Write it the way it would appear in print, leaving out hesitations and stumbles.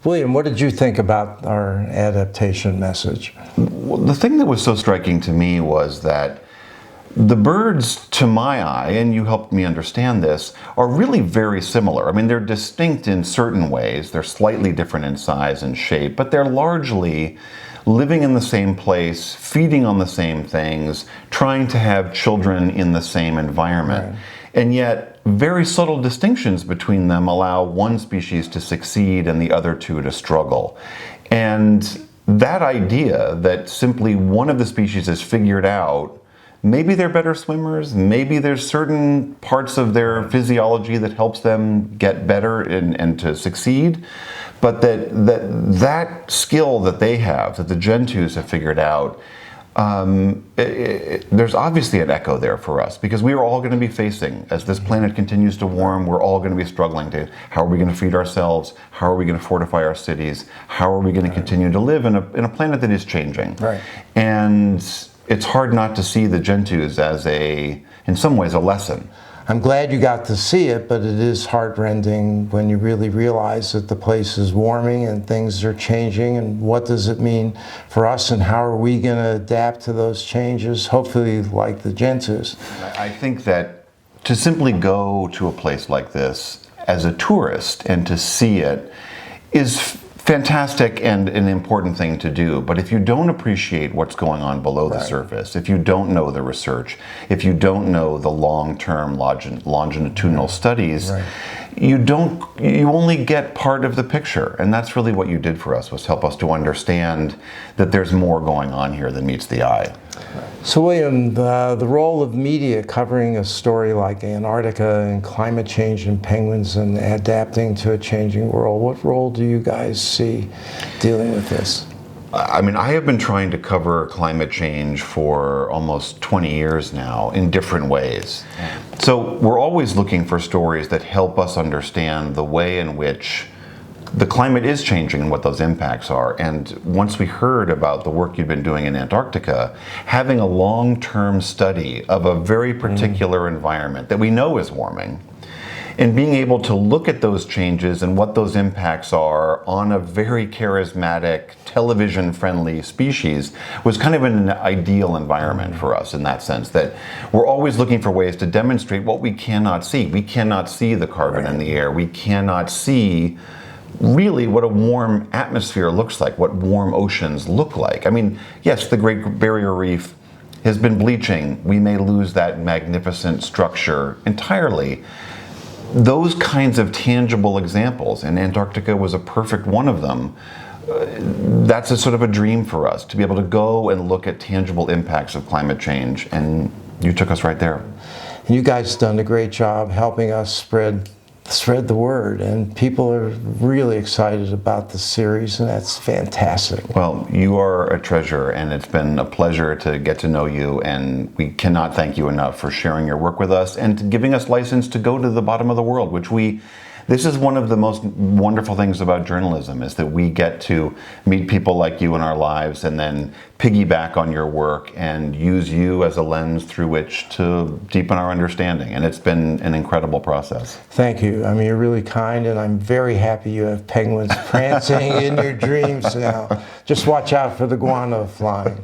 William, what did you think about our adaptation message? Well, the thing that was so striking to me was that the birds, to my eye, and you helped me understand this, are really very similar. I mean, they're distinct in certain ways. They're slightly different in size and shape, but they're largely living in the same place, feeding on the same things, trying to have children in the same environment. Right. And yet, very subtle distinctions between them allow one species to succeed and the other two to struggle. And that idea that simply one of the species has figured out, maybe they're better swimmers, maybe there's certain parts of their physiology that helps them get better and to succeed, but that skill that they have, that the gentoos have figured out, there's obviously an echo there for us, because we are all going to be facing, as this planet continues to warm, we're all going to be struggling to, how are we going to feed ourselves? How are we going to fortify our cities? How are we going to continue to live in a planet that is changing? Right. And it's hard not to see the gentoos as in some ways, a lesson. I'm glad you got to see it, but it is heartrending when you really realize that the place is warming and things are changing, and what does it mean for us, and how are we going to adapt to those changes, hopefully like the gentoos. I think that to simply go to a place like this as a tourist and to see it is fantastic and an important thing to do, but if you don't appreciate what's going on below the surface, if you don't know the research, if you don't know the long-term longitudinal studies, you only get part of the picture. And that's really what you did for us, was help us to understand that there's more going on here than meets the eye. So William, the role of media covering a story like Antarctica and climate change and penguins and adapting to a changing world, what role do you guys see dealing with this? I mean, I have been trying to cover climate change for almost 20 years now in different ways. So we're always looking for stories that help us understand the way in which the climate is changing and what those impacts are. And once we heard about the work you've been doing in Antarctica, having a long-term study of a very particular environment that we know is warming, and being able to look at those changes and what those impacts are on a very charismatic, television-friendly species was kind of an ideal environment for us, in that sense, that we're always looking for ways to demonstrate what we cannot see. We cannot see the carbon in the air. We cannot see really what a warm atmosphere looks like, what warm oceans look like. I mean, yes, the Great Barrier Reef has been bleaching. We may lose that magnificent structure entirely. Those kinds of tangible examples, and Antarctica was a perfect one of them, that's a sort of a dream for us, to be able to go and look at tangible impacts of climate change, and you took us right there. You guys have done a great job helping us spread the word, and people are really excited about the series, and that's fantastic. Well, you are a treasure, and it's been a pleasure to get to know you, and we cannot thank you enough for sharing your work with us and giving us license to go to the bottom of the world, this is one of the most wonderful things about journalism, is that we get to meet people like you in our lives and then piggyback on your work and use you as a lens through which to deepen our understanding. And it's been an incredible process. Thank you. I mean, you're really kind, and I'm very happy you have penguins prancing in your dreams now. Just watch out for the guano flying.